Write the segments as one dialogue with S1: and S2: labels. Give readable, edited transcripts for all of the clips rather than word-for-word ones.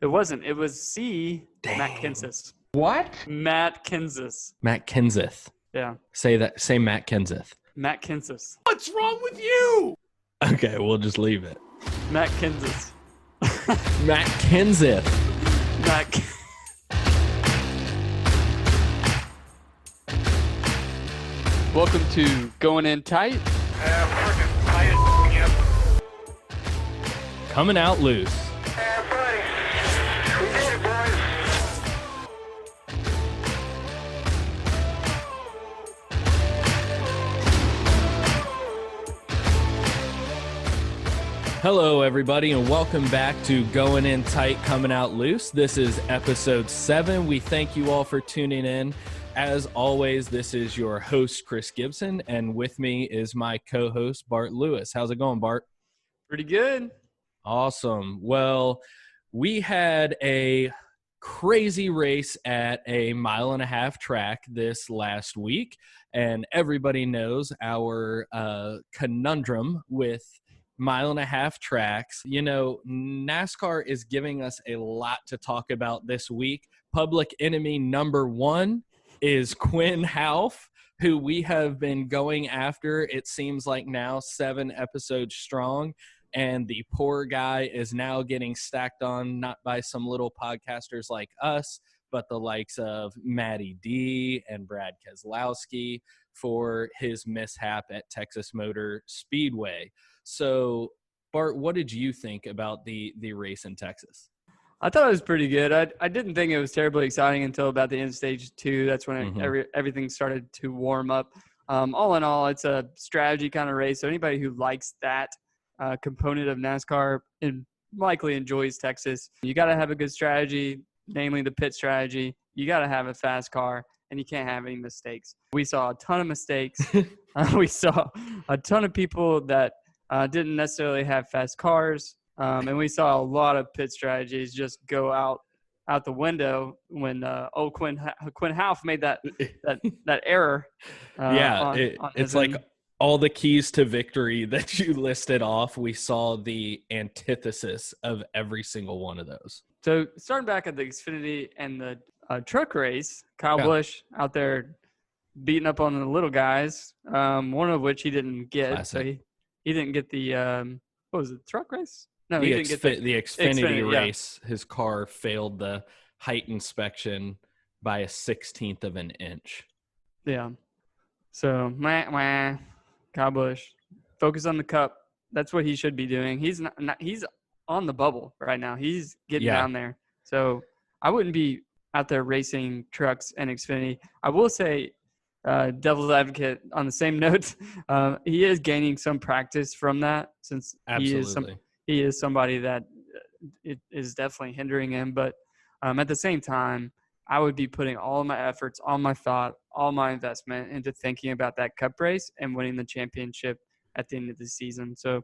S1: It wasn't. It was C.
S2: Dang.
S1: Matt Kenseth.
S2: What?
S1: Matt Kenseth.
S2: Matt Kenseth.
S1: Yeah.
S2: Say Matt Kenseth.
S1: Matt Kenseth.
S3: What's wrong with you?
S2: Okay, we'll just leave it.
S1: Matt Kenseth.
S2: Matt Kenseth.
S1: Matt.
S3: Welcome to Going In Tight.
S2: Coming out loose. Hello, everybody, and welcome back to Going In Tight, Coming Out Loose. This is episode 7. We thank you all for tuning in. As always, this is your host, Chris Gibson, and with me is my co-host, Bart Lewis. How's it going, Bart?
S1: Pretty good.
S2: Awesome. Well, we had a crazy race at a 1.5-mile track this last week, and everybody knows our conundrum with 1.5-mile tracks. You know, NASCAR is giving us a lot to talk about this week. Public enemy number 1 is Quinn Houff, who we have been going after, it seems like now 7 episodes strong, and the poor guy is now getting stacked on, not by some little podcasters like us, but the likes of Matty D and Brad Keselowski for his mishap at Texas Motor Speedway. So, Bart, what did you think about the race in Texas?
S1: I thought it was pretty good. I didn't think it was terribly exciting until about the end of stage 2. That's when everything started to warm up. All in all, it's a strategy kind of race. So anybody who likes that component of NASCAR and likely enjoys Texas, you got to have a good strategy, namely the pit strategy. You got to have a fast car, and you can't have any mistakes. We saw a ton of mistakes. We saw a ton of people that didn't necessarily have fast cars. And we saw a lot of pit strategies just go out the window when old Quinn Houff made that error.
S2: It's like all the keys to victory that you listed off. We saw the antithesis of every single one of those.
S1: So starting back at the Xfinity and the truck race, Kyle Busch out there beating up on the little guys, one of which he didn't get.
S2: Classic.
S1: So he didn't get the what was it, truck race? No,
S2: he
S1: didn't get
S2: the Xfinity race.
S1: Yeah.
S2: His car failed the height inspection by a 1/16 of an inch.
S1: Yeah. So, Kyle Busch, focus on the cup. That's what he should be doing. He's not he's on the bubble right now. He's getting down there. So, I wouldn't be out there racing trucks and Xfinity. I will say, devil's advocate on the same note, he is gaining some practice from that, since he is somebody that it is definitely hindering him. But at the same time, I would be putting all of my efforts, all my thought, all my investment into thinking about that cup race and winning the championship at the end of the season. So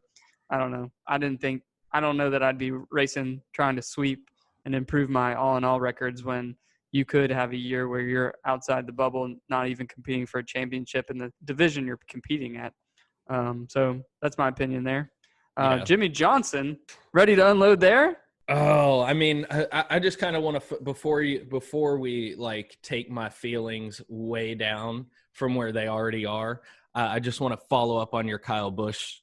S1: I don't know. I don't know that I'd be racing trying to sweep and improve my all-in-all records when you could have a year where you're outside the bubble, not even competing for a championship in the division you're competing at. So that's my opinion there. Jimmy Johnson, ready to unload there?
S2: Oh, I mean, I just kind of want to, before we like take my feelings way down from where they already are, I just want to follow up on your Kyle Busch.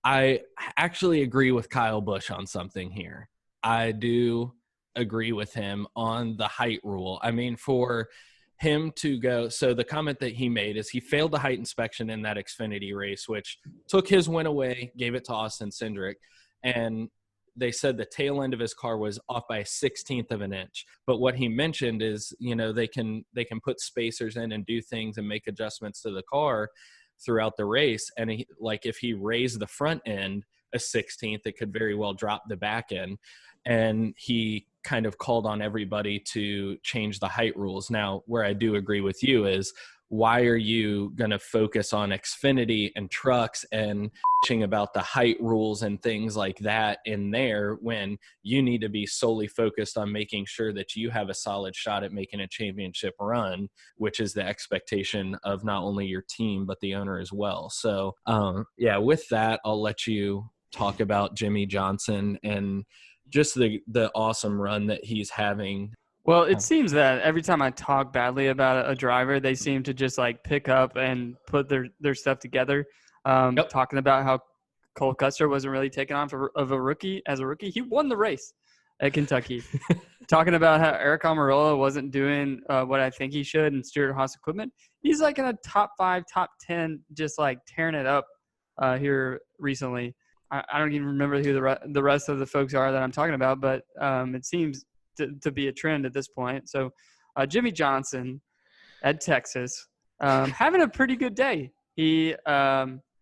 S2: I actually agree with Kyle Busch on something here. I do agree with him on the height rule. I mean, for him to go, so the comment that he made is he failed the height inspection in that Xfinity race, which took his win away, gave it to Austin Cindric, and they said the tail end of his car was off by a 1/16 of an inch. But what he mentioned is, you know, they can put spacers in and do things and make adjustments to the car throughout the race. And if he raised the front end a 1/16, it could very well drop the back end. And he kind of called on everybody to change the height rules. Now, where I do agree with you is, why are you going to focus on Xfinity and trucks and about the height rules and things like that in there when you need to be solely focused on making sure that you have a solid shot at making a championship run, which is the expectation of not only your team, but the owner as well. So, with that, I'll let you talk about Jimmy Johnson and just the awesome run that he's having.
S1: Well, it seems that every time I talk badly about a driver, they seem to just like pick up and put their stuff together.
S2: Yep.
S1: Talking about how Cole Custer wasn't really taken on as a rookie. He won the race at Kentucky. Talking about how Eric Almirola wasn't doing what I think he should in Stewart-Haas equipment. He's like in a top 5, top 10, just like tearing it up here recently. I don't even remember who the rest of the folks are that I'm talking about, but it seems to be a trend at this point. So Jimmy Johnson at Texas, having a pretty good day. He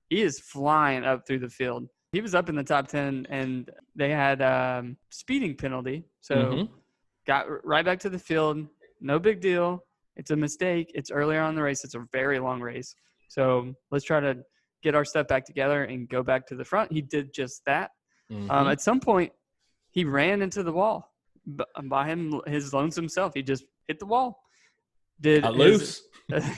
S1: is flying up through the field. He was up in the top 10, and they had speeding penalty. So got right back to the field. No big deal. It's a mistake. It's earlier on in the race. It's a very long race. So let's try to get our stuff back together and go back to the front. He did just that. At some point, he ran into the wall by his lonesome self. He just hit the wall.
S2: Loose.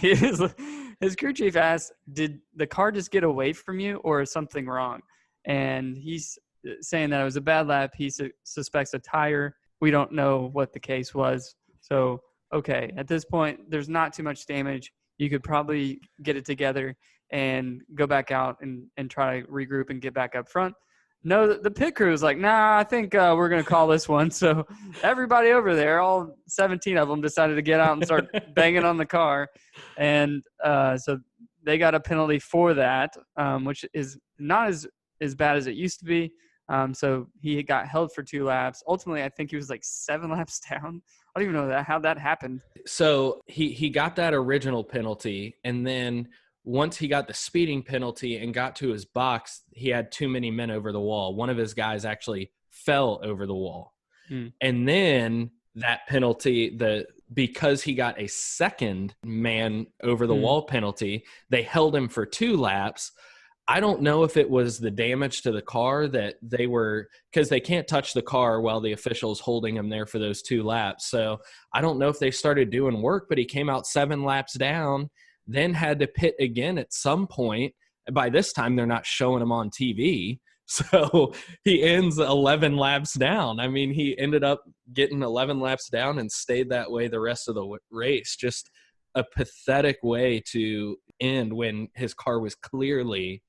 S1: His crew chief asked, did the car just get away from you or is something wrong? And he's saying that it was a bad lap. He suspects a tire. We don't know what the case was. So, okay, at this point, there's not too much damage. You could probably get it together and go back out and try to regroup and get back up front. No, the pit crew is like, nah, I think we're going to call this one. So everybody over there, all 17 of them, decided to get out and start banging on the car. And so they got a penalty for that, which is not as bad as it used to be. So he got held for 2 laps. Ultimately, I think he was like 7 laps down. I don't even know how that happened.
S2: So he got that original penalty, and then once he got the speeding penalty and got to his box, he had too many men over the wall. One of his guys actually fell over the wall. And then that penalty, because he got a second man over the wall penalty, they held him for 2 laps. I don't know if it was the damage to the car that they were, because they can't touch the car while the official's holding him there for those 2 laps. So I don't know if they started doing work, but he came out 7 laps down, then had to pit again at some point. By this time, they're not showing him on TV. So he ends 11 laps down. I mean, he ended up getting 11 laps down and stayed that way the rest of the race. Just a pathetic way to end when his car was clearly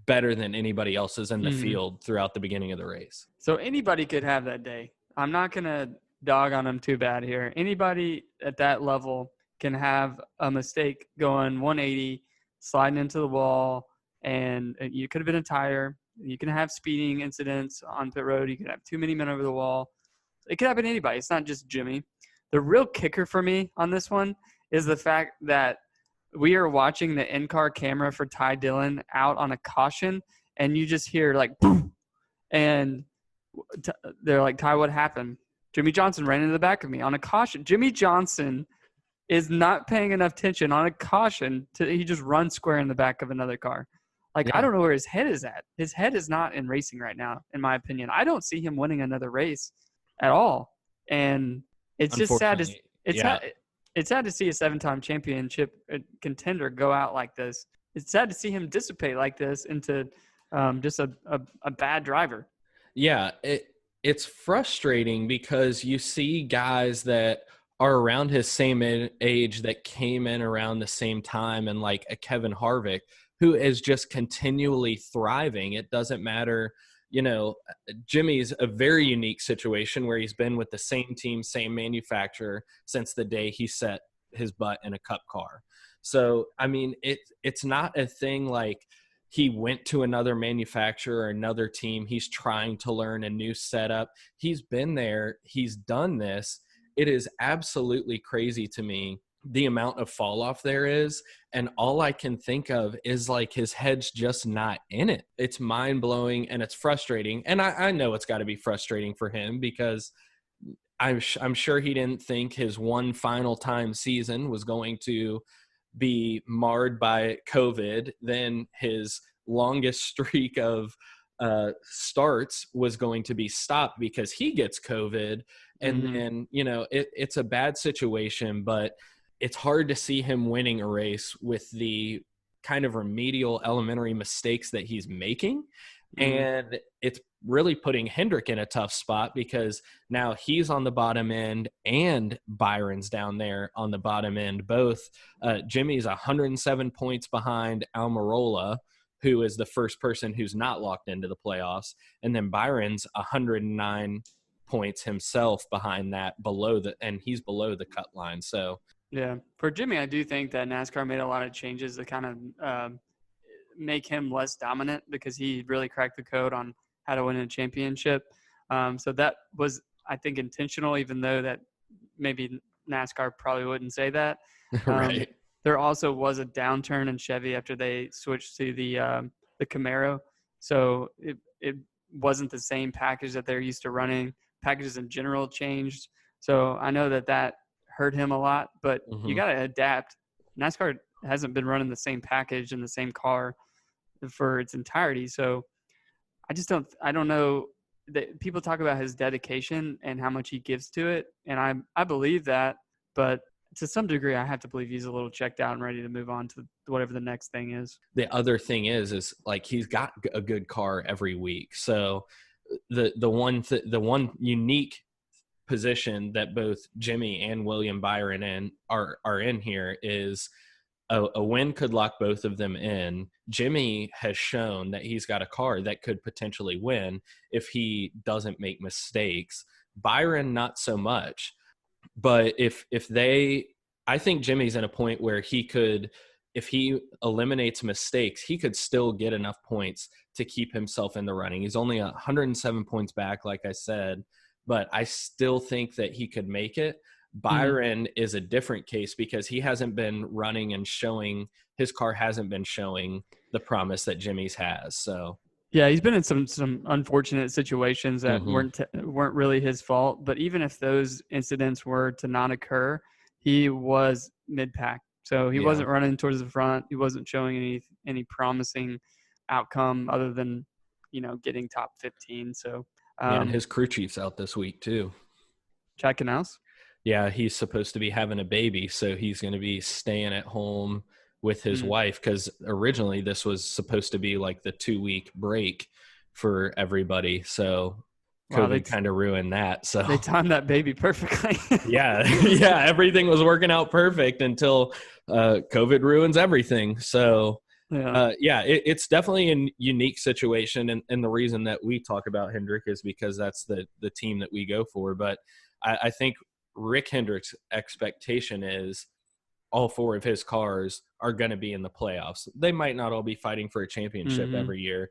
S2: better than anybody else's in the field throughout the beginning of the race.
S1: So anybody could have that day. I'm not going to dog on him too bad here. Anybody at that level can have a mistake going 180, sliding into the wall, and you could have been a tire. You can have speeding incidents on pit road. You could have too many men over the wall. It could happen to anybody. It's not just Jimmy. The real kicker for me on this one is the fact that we are watching the in-car camera for Ty Dillon out on a caution, and you just hear like, boom, and they're like, Ty, what happened? Jimmy Johnson ran into the back of me on a caution. Jimmy Johnson is not paying enough attention on a caution he just runs square in the back of another car. Like, I don't know where his head is at. His head is not in racing right now, in my opinion. I don't see him winning another race at all. And it's just sad. It's sad to see a 7-time championship contender go out like this. It's sad to see him dissipate like this into just a bad driver.
S2: Yeah, it's frustrating because you see guys that are around his same age that came in around the same time, and like a Kevin Harvick, who is just continually thriving. It doesn't matter. You know, Jimmy's a very unique situation where he's been with the same team, same manufacturer since the day he set his butt in a cup car. So, I mean, it's not a thing like he went to another manufacturer or another team. He's trying to learn a new setup. He's been there. He's done this. It is absolutely crazy to me the amount of fall off there is. And all I can think of is like his head's just not in it. It's mind blowing and it's frustrating. And I know it's got to be frustrating for him because I'm sure he didn't think his one final time season was going to be marred by COVID. Then his longest streak of starts was going to be stopped because he gets COVID. And then, you know, it's a bad situation, but it's hard to see him winning a race with the kind of remedial elementary mistakes that he's making. And it's really putting Hendrick in a tough spot because now he's on the bottom end and Byron's down there on the bottom end. Both Jimmy's 107 points behind Almirola, who is the first person who's not locked into the playoffs. And then Byron's 109 points himself behind that, and he's below the cut line. So
S1: yeah, for Jimmy, I do think that NASCAR made a lot of changes to kind of make him less dominant because he really cracked the code on how to win a championship. So that was, I think, intentional, even though that maybe NASCAR probably wouldn't say that.
S2: right.
S1: There also was a downturn in Chevy after they switched to the Camaro. So it wasn't the same package that they're used to running. Packages in general changed. So I know that hurt him a lot, but you got to adapt. NASCAR hasn't been running the same package in the same car for its entirety. So I don't know that people talk about his dedication and how much he gives to it. And I believe that, but to some degree, I have to believe he's a little checked out and ready to move on to whatever the next thing is.
S2: The other thing is like he's got a good car every week. So the one unique position that both Jimmy and William Byron are in here is a win could lock both of them in. Jimmy has shown that he's got a car that could potentially win if he doesn't make mistakes. Byron, not so much. But I think Jimmy's in a point where he could, if he eliminates mistakes, he could still get enough points to keep himself in the running. He's only 107 points back, like I said, but I still think that he could make it. Byron is a different case because he hasn't been running and his car hasn't been showing the promise that Jimmy's has. So
S1: yeah, he's been in some unfortunate situations that weren't really his fault. But even if those incidents were to not occur, he was mid-pack. So he wasn't running towards the front. He wasn't showing any promising outcome other than, getting top 15. So
S2: and his crew chief's out this week too.
S1: Chad Canals?
S2: Yeah, he's supposed to be having a baby, so he's going to be staying at home with his wife because originally this was supposed to be like the 2-week break for everybody. So COVID kind of ruined that. So
S1: they timed that baby perfectly.
S2: yeah, everything was working out perfect until COVID ruins everything. So it's definitely a unique situation, and the reason that we talk about Hendrick is because that's the team that we go for. But I think Rick Hendrick's expectation is all 4 of his cars are going to be in the playoffs. They might not all be fighting for a championship every year.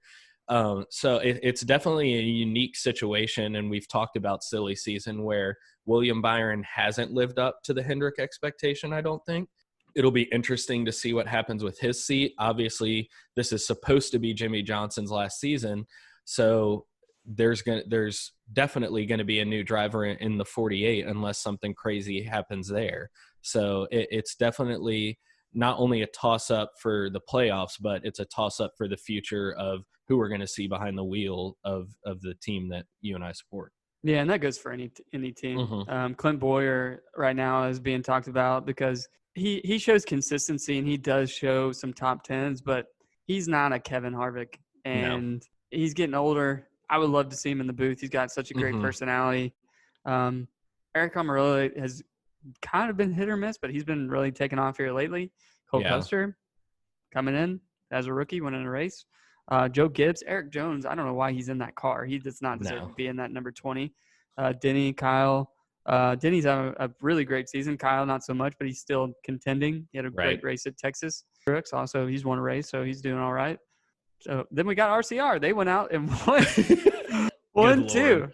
S2: So it's definitely a unique situation. And we've talked about silly season where William Byron hasn't lived up to the Hendrick expectation, I don't think. It'll be interesting to see what happens with his seat. Obviously, this is supposed to be Jimmy Johnson's last season. So there's definitely going to be a new driver in the 48 unless something crazy happens there. So it's definitely not only a toss-up for the playoffs, but it's a toss-up for the future of who we're going to see behind the wheel of the team that you and I support.
S1: Yeah, and that goes for any team. Clint Boyer right now is being talked about because he shows consistency and he does show some top tens, but he's not a Kevin Harvick, and he's getting older. I would love to see him in the booth. He's got such a great personality. Eric Almirola has kind of been hit or miss, but he's been really taking off here lately. Cole Custer coming in as a rookie, winning a race. Joe Gibbs, Eric Jones, I don't know why he's in that car. He does not deserve to be in that number 20. Denny, Kyle. Denny's having a really great season. Kyle, not so much, but he's still contending. He had a great race at Texas. Brooks also, he's won a race, so he's doing all right. So then we got RCR. They went out and won 2.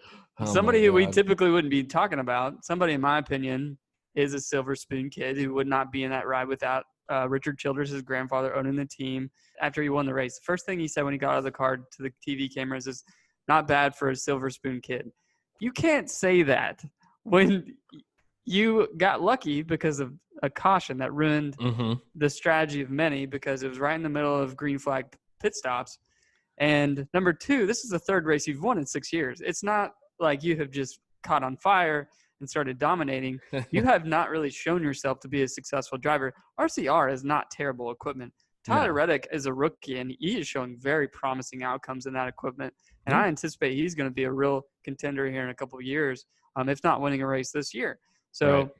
S1: Somebody who we typically wouldn't be talking about. Somebody, in my opinion, is a Silver Spoon kid who would not be in that ride without Richard Childress, his grandfather, owning the team after he won the race. The first thing he said when he got out of the car to the TV cameras is, not bad for a Silver Spoon kid. You can't say that when you got lucky because of a caution that ruined the strategy of many because it was right in the middle of green flag pit stops. And number 2, this is the 3rd race you've won in 6 years. It's not like you have just caught on fire and started dominating. You have not really shown yourself to be a successful driver. RCR is not terrible equipment. Tyler
S2: No.
S1: Reddick is a rookie, and he is showing very promising outcomes in that equipment. And
S2: Yeah.
S1: I anticipate he's going to be a real contender here in a couple of years, if not winning a race this year. So
S2: Right.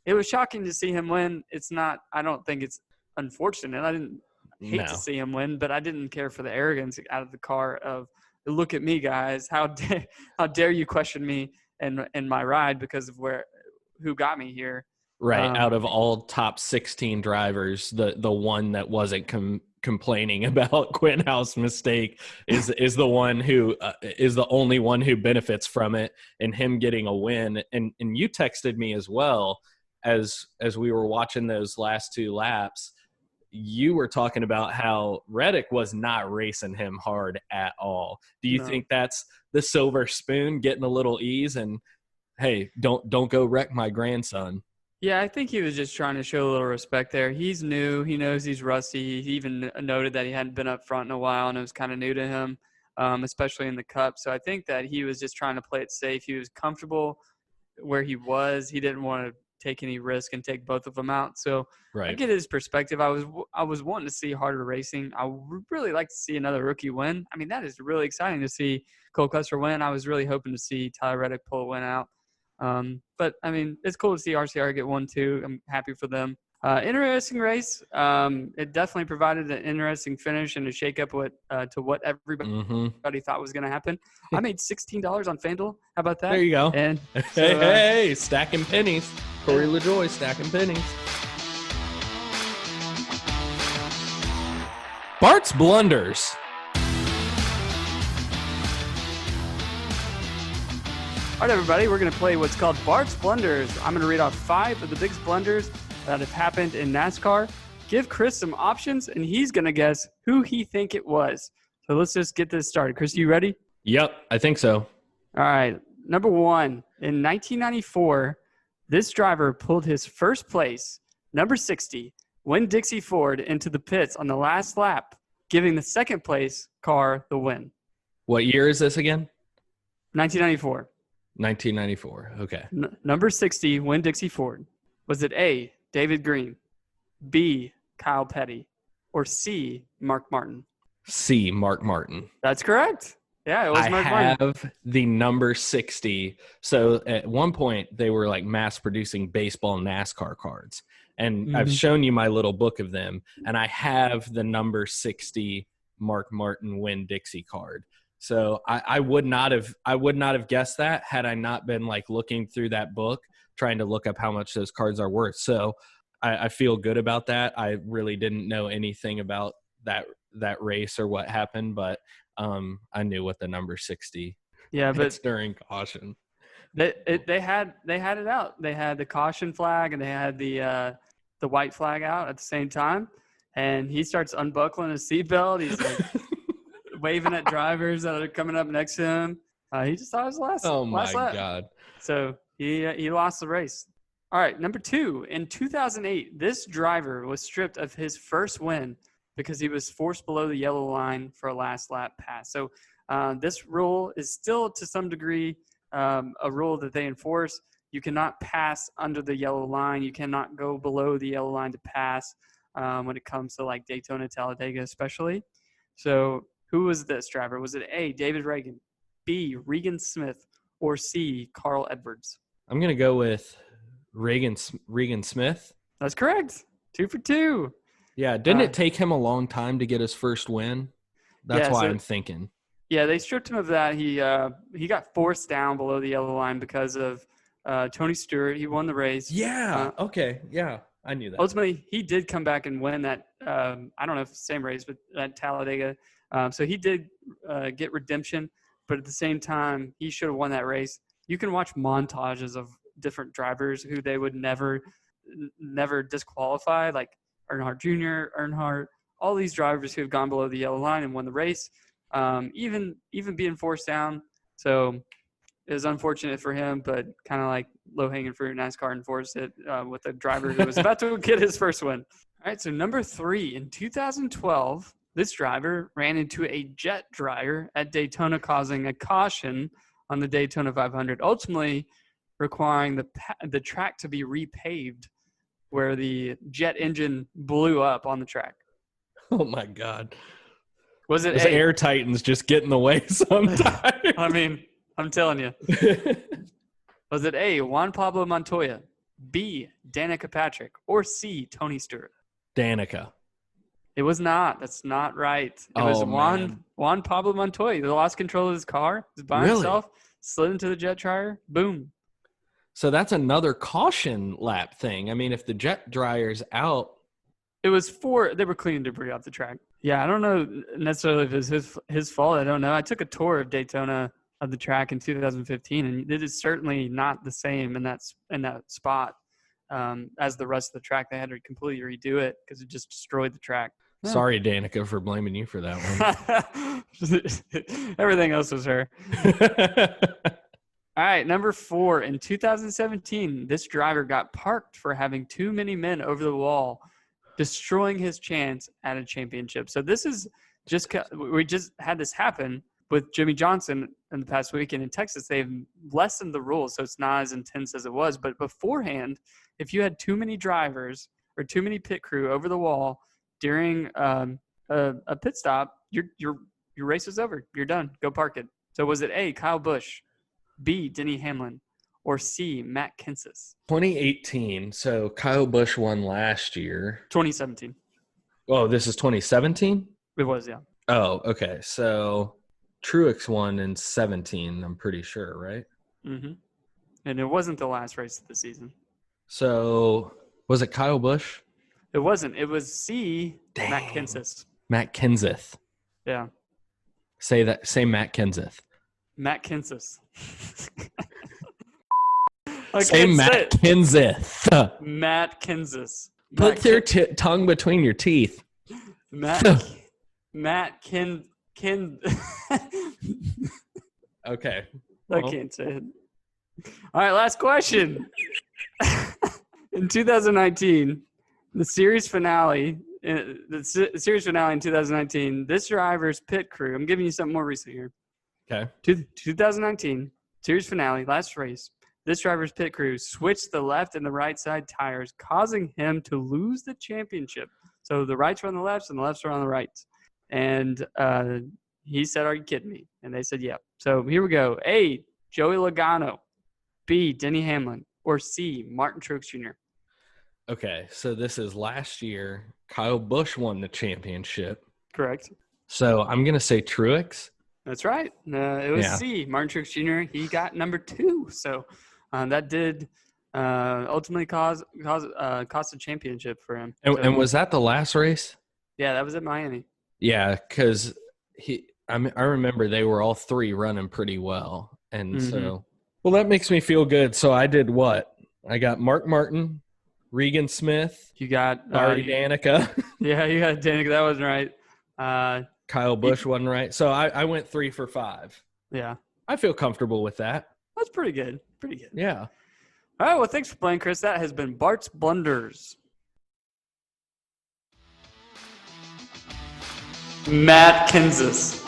S1: it was shocking to see him win. I don't think it's unfortunate. I didn't hate to
S2: No.
S1: see him win, but I didn't care for the arrogance out of the car of, look at me, guys. How dare you question me and my ride because of who got me here.
S2: Right. Out of all top 16 drivers, the one that wasn't complaining about Quinthouse's mistake is the one who is the only one who benefits from it, and him getting a win. And you texted me as well as we were watching those last 2 laps. You were talking about how Reddick was not racing him hard at all. Do you think that's the silver spoon, getting a little ease and, hey, don't go wreck my grandson?
S1: Yeah, I think he was just trying to show a little respect there. He's new. He knows he's rusty. He even noted that he hadn't been up front in a while, and it was kind of new to him, especially in the Cup. So I think that he was just trying to play it safe. He was comfortable where he was. He didn't want to take any risk and take both of them out. So I get his perspective. I was wanting to see harder racing. I would really like to see another rookie win. I mean, that is really exciting to see Cole Custer win. I was really hoping to see Tyler Reddick pull a win out. But I mean, it's cool to see RCR get 1-2. I'm happy for them. Interesting race. It definitely provided an interesting finish and a shakeup to what everybody thought was going to happen. I made $16 on FanDuel. How about that?
S2: There you go.
S1: And so,
S2: hey, stacking pennies. Corey LaJoy stacking pennies. Bart's Blunders.
S1: All right, everybody, we're going to play what's called Bart's Blunders. I'm going to read off 5 of the biggest blunders that have happened in NASCAR. Give Chris some options, and he's going to guess who he think it was. So let's just get this started. Chris, you ready?
S2: Yep, I think so.
S1: All right. Number 1, in 1994, this driver pulled his first place, number 60, Winn-Dixie Ford, into the pits on the last lap, giving the second place car the win.
S2: What year is this again?
S1: 1994.
S2: 1994. Okay.
S1: Number 60, Winn-Dixie Ford. Was it A, David Green, B, Kyle Petty, or C, Mark Martin?
S2: C, Mark Martin.
S1: That's correct. Yeah, it was Mark Martin.
S2: I have the number 60. So at one point, they were like mass producing baseball NASCAR cards. And I've shown you my little book of them. And I have the number 60 Mark Martin Winn-Dixie card. So I would not have guessed that had I not been like looking through that book, trying to look up how much those cards are worth. So I feel good about that. I really didn't know anything about that race or what happened, but I knew what the number 60.
S1: Yeah, but
S2: it's during caution.
S1: They had it out. They had the caution flag and they had the white flag out at the same time. And he starts unbuckling his seatbelt. He's like waving at drivers that are coming up next to him. He just thought it was last.
S2: Oh my
S1: last lap.
S2: God!
S1: So he lost the race. All right, number 2. In 2008, this driver was stripped of his first win because he was forced below the yellow line for a last lap pass. So this rule is still to some degree a rule that they enforce. You cannot pass under the yellow line. You cannot go below the yellow line to pass when it comes to like Daytona, Talladega especially. So who was this driver? Was it A, David Reagan, B, Regan Smith, or C, Carl Edwards?
S2: I'm going to go with Regan Smith.
S1: That's correct. 2 for 2.
S2: Yeah, didn't it take him a long time to get his first win? That's why I'm thinking.
S1: Yeah, they stripped him of that. He got forced down below the yellow line because of Tony Stewart. He won the race.
S2: Yeah. Okay. Yeah, I knew that.
S1: Ultimately, he did come back and win that. I don't know if it's the same race, but at Talladega. So he did get redemption, but at the same time, he should have won that race. You can watch montages of different drivers who they would never disqualify, like Earnhardt Jr., Earnhardt, all these drivers who have gone below the yellow line and won the race, even being forced down. So it was unfortunate for him, but kind of like low-hanging fruit. NASCAR enforced it with a driver who was about to get his first win. All right, so number 3, in 2012, this driver ran into a jet dryer at Daytona, causing a caution on the Daytona 500, ultimately requiring the track to be repaved where the jet engine blew up on the track.
S2: Oh my God.
S1: Was it
S2: Those
S1: A?
S2: Air Titans just get in the way sometimes.
S1: I mean, I'm telling you. Was it A, Juan Pablo Montoya, B, Danica Patrick, or C, Tony Stewart?
S2: Danica.
S1: It was not. That's not right. It was
S2: Man.
S1: Juan Pablo Montoya. He lost control of his car. He was by himself, slid into the jet dryer. Boom.
S2: So that's another caution lap thing. I mean, if the jet dryer's out.
S1: It was they were cleaning debris off the track. Yeah, I don't know necessarily if it was his fault. I don't know. I took a tour of Daytona of the track in 2015, and it is certainly not the same in that spot as the rest of the track. They had to completely redo it because it just destroyed the track. Yeah.
S2: Sorry, Danica, for blaming you for that
S1: one. Everything else was her. All right, number 4. In 2017, this driver got parked for having too many men over the wall, destroying his chance at a championship. So this is we just had this happen with Jimmy Johnson in the past weekend in Texas. They've lessened the rules, so it's not as intense as it was. But beforehand, if you had too many drivers or too many pit crew over the wall during a pit stop, your race is over. You're done. Go park it. So was it A, Kyle Busch, B, Denny Hamlin, or C, Matt Kenseth?
S2: 2018. So Kyle Busch won last year.
S1: 2017.
S2: Oh, this is 2017?
S1: It was, yeah.
S2: Oh, okay. So Truex won in 17, I'm pretty sure, right?
S1: Mm-hmm. And it wasn't the last race of the season.
S2: So was it Kyle Busch?
S1: It wasn't. It was C,
S2: Dang.
S1: Matt Kenseth.
S2: Matt Kenseth.
S1: Yeah.
S2: Say Matt Kenseth.
S1: Matt Kenseth.
S2: Say Matt Kenseth.
S1: Matt Kenseth.
S2: Put your tongue between your teeth.
S1: Matt
S2: Okay.
S1: I can't say it. All right, last question. In 2019, the series finale in 2019, this driver's pit crew, I'm giving you something more recent here.
S2: Okay.
S1: 2019, series finale, last race. This driver's pit crew switched the left and the right side tires, causing him to lose the championship. So the rights were on the lefts and the lefts were on the rights. And he said, "Are you kidding me?" And they said, "Yeah." So here we go. A, Joey Logano. B, Denny Hamlin. Or C, Martin Truex Jr.
S2: Okay, so this is last year. Kyle Busch won the championship.
S1: Correct.
S2: So I'm going to say Truex.
S1: That's right. It was C, Martin Truex Jr. He got number 2. So that did ultimately cost a championship for him.
S2: And was that the last race?
S1: Yeah, that was at Miami.
S2: Yeah, because I remember they were all 3 running pretty well. And so, well, that makes me feel good. So I did what? I got Mark Martin, Regan Smith.
S1: You got
S2: Danica.
S1: Yeah, you got Danica. That wasn't right.
S2: Kyle Busch wasn't right. So I went 3 for 5.
S1: Yeah.
S2: I feel comfortable with that.
S1: That's pretty good. Pretty good.
S2: Yeah.
S1: All right. Well, thanks for playing, Chris. That has been Bart's Blunders. Matt Kenseth.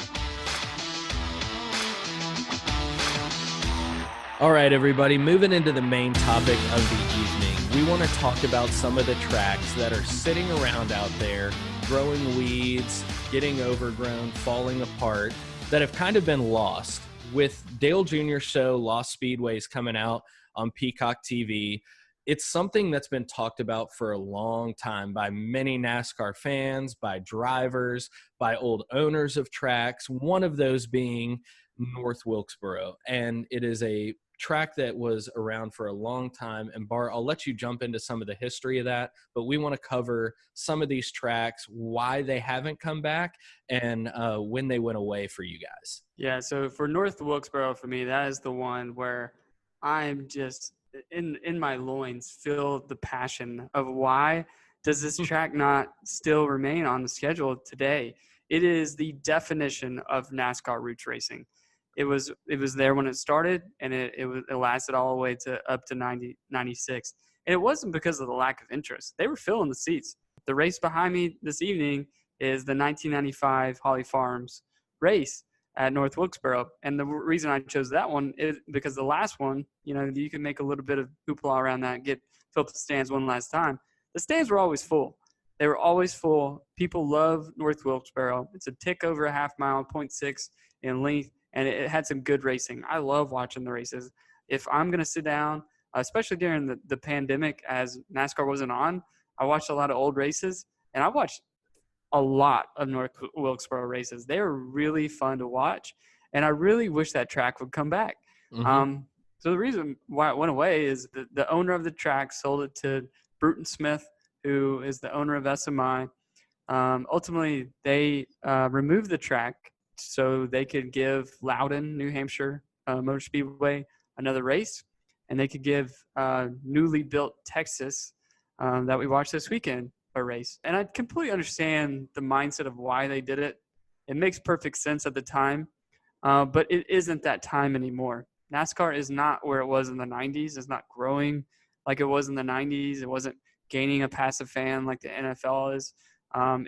S2: All right, everybody, moving into the main topic of the evening. We want to talk about some of the tracks that are sitting around out there, growing weeds, getting overgrown, falling apart, that have kind of been lost. With Dale Jr.'s show, Lost Speedways, coming out on Peacock TV, it's something that's been talked about for a long time by many NASCAR fans, by drivers, by old owners of tracks, one of those being North Wilkesboro. And it is a track that was around for a long time. And Bart, I'll let you jump into some of the history of that, but we want to cover some of these tracks, why they haven't come back, and when they went away for you guys.
S1: Yeah, so for North Wilkesboro, for me, that is the one where I'm just in my loins feel the passion of why does this track not still remain on the schedule today. It is the definition of NASCAR roots racing. It was there when it started, and it lasted all the way up to 96. And it wasn't because of the lack of interest. They were filling the seats. The race behind me this evening is the 1995 Holly Farms race at North Wilkesboro. And the reason I chose that one is because the last one, you can make a little bit of hoopla around that, fill the stands one last time. The stands were always full. They were always full. People love North Wilkesboro. It's a tick over a half mile, 0.6 in length, and it had some good racing. I love watching the races. If I'm going to sit down, especially during the pandemic as NASCAR wasn't on, I watched a lot of old races, and I watched a lot of North Wilkesboro races. They were really fun to watch, and I really wish that track would come back.
S2: Mm-hmm.
S1: So the reason why it went away is the owner of the track sold it to Bruton Smith, who is the owner of SMI. Ultimately, they removed the track so they could give Loudon, New Hampshire Motor Speedway another race, and they could give newly built Texas that we watched this weekend a race. And I completely understand the mindset of why they did it. It makes perfect sense at the time, but it isn't that time anymore. NASCAR is not where it was in the 90s. It's not growing like it was in the 90s. It wasn't gaining a passive fan like the NFL is.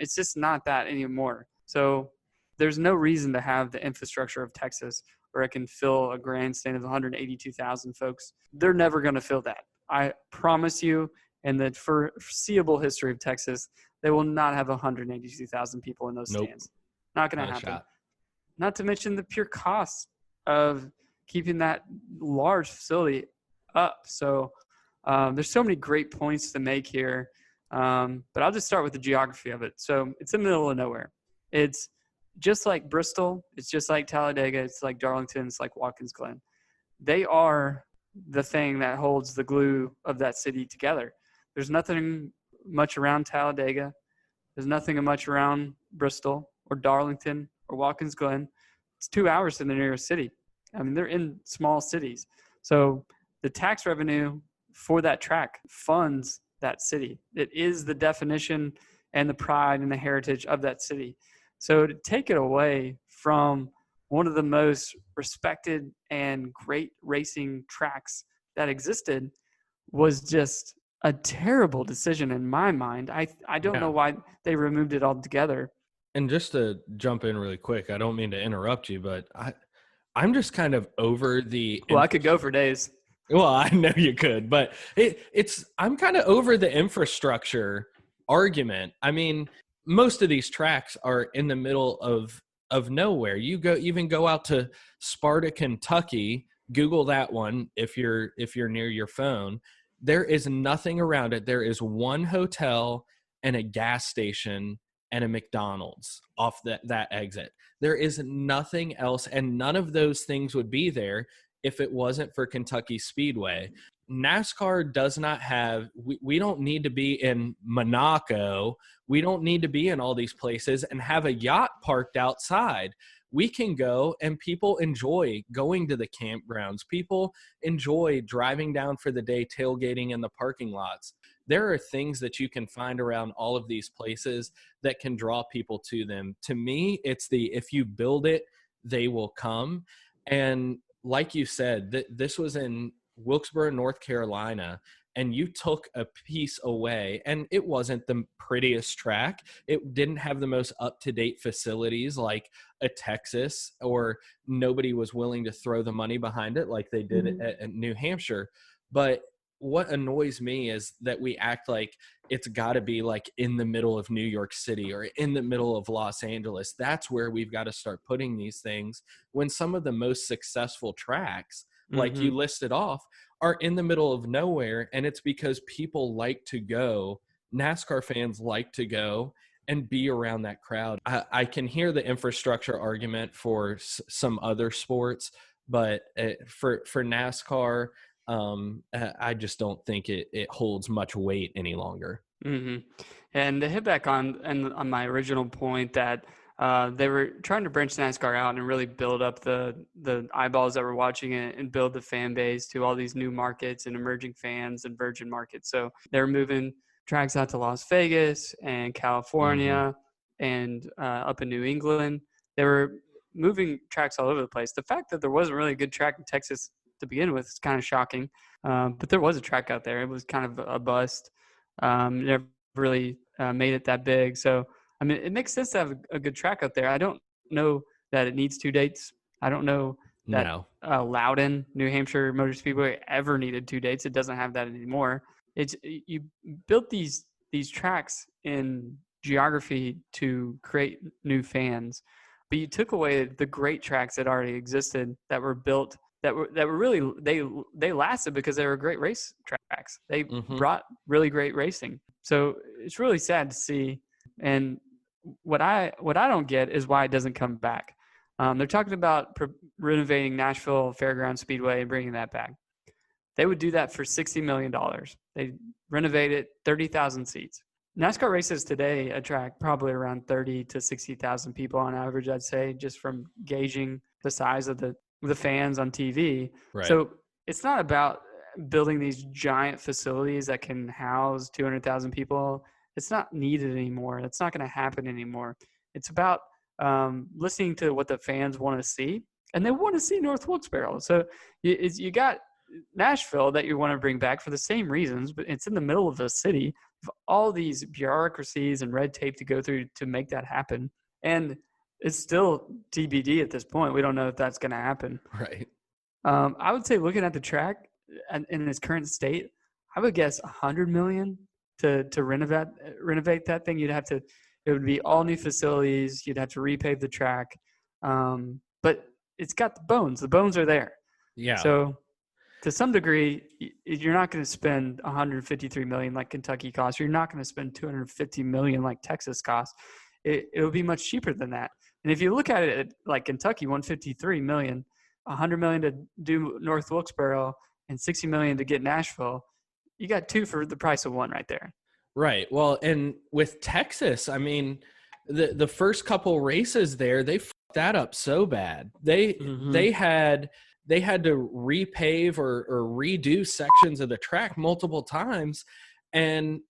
S1: It's just not that anymore. So there's no reason to have the infrastructure of Texas where it can fill a grandstand of 182,000 folks. They're never going to fill that. I promise you, in the foreseeable history of Texas, they will not have 182,000 people in those stands. Not going to happen.
S2: Shot.
S1: Not to mention the pure cost of keeping that large facility up. So there's so many great points to make here. But I'll just start with the geography of it. So it's in the middle of nowhere. It's just like Bristol. It's just like Talladega. It's like Darlington. It's like Watkins Glen. They are the thing that holds the glue of that city together. There's nothing much around Talladega. There's nothing much around Bristol or Darlington or Watkins Glen. It's 2 hours to the nearest city. I mean, they're in small cities. So the tax revenue for that track funds that city. It is the definition and the pride and the heritage of that city. So to take it away from one of the most respected and great racing tracks that existed was just a terrible decision in my mind. I don't know why they removed it altogether.
S2: And just to jump in really quick, I don't mean to interrupt you, but I'm just kind of over the.
S1: Well, I could go for days.
S2: Well, I know you could, but I'm kind of over the infrastructure argument. I mean, most of these tracks are in the middle of nowhere. You go out to Sparta, Kentucky, Google that one if you're near your phone. There is nothing around it. There is one hotel and a gas station and a McDonald's off that exit. There is nothing else, and none of those things would be there if it wasn't for Kentucky Speedway. NASCAR does not have, we don't need to be in Monaco. We don't need to be in all these places and have a yacht parked outside. We can go, and people enjoy going to the campgrounds. People enjoy driving down for the day, tailgating in the parking lots. There are things that you can find around all of these places that can draw people to them. To me, it's if you build it, they will come. And like you said, this was in Wilkesboro, North Carolina, and you took a piece away, and it wasn't the prettiest track. It didn't have the most up-to-date facilities like a Texas, or nobody was willing to throw the money behind it like they did at New Hampshire. But what annoys me is that we act like it's got to be like in the middle of New York City or in the middle of Los Angeles. That's where we've got to start putting these things, when some of the most successful tracks, like you listed off, are in the middle of nowhere. And it's because people like to go, NASCAR fans like to go and be around that crowd. I can hear the infrastructure argument for some other sports, but for NASCAR, I just don't think it holds much weight any longer.
S1: And to hit back on my original point that they were trying to branch NASCAR out and really build up the eyeballs that were watching it and build the fan base to all these new markets and emerging fans and virgin markets. So they're moving tracks out to Las Vegas and California and up in New England. They were moving tracks all over the place. The fact that there wasn't really a good track in Texas to begin with is kind of shocking. But there was a track out there. It was kind of a bust. Never really made it that big. So, I mean, it makes sense to have a good track out there. I don't know that it needs 2 dates. I don't know that Loudon, New Hampshire Motor Speedway ever needed 2 dates. It doesn't have that anymore. You built these these tracks in geography to create new fans, but you took away the great tracks that already existed that were built that were really they lasted because they were great race tracks. They brought really great racing. So it's really sad to see. And what I don't get is why it doesn't come back. They're talking about renovating Nashville Fairground Speedway and bringing that back. They would do that for $60 million. They renovate it, 30,000 seats. NASCAR races today attract probably around 30 to 60,000 people on average, I'd say, just from gauging the size of the fans on TV.
S2: Right.
S1: So it's not about building these giant facilities that can house 200,000 people. It's not needed anymore. That's not going to happen anymore. It's about listening to what the fans want to see, and they want to see North Wilkesboro. So you got Nashville that you want to bring back for the same reasons, but it's in the middle of the city of all these bureaucracies and red tape to go through to make that happen. And it's still TBD at this point. We don't know if that's going to happen.
S2: Right.
S1: I would say looking at the track in its current state, I would guess $100 million to renovate that thing. It would be all new facilities. You'd have to repave the track. But it's got the bones. The bones are there.
S2: Yeah.
S1: So to some degree, you're not going to spend $153 million like Kentucky costs. You're not going to spend $250 million like Texas costs. It'll be much cheaper than that. And if you look at it like Kentucky, $153 million, $100 million to do North Wilkesboro, and $60 million to get Nashville, you got two for the price of one right there. Right.
S2: Well, and with Texas, I mean, the first couple races there, they fucked that up so bad. They had to repave or redo sections of the track multiple times. And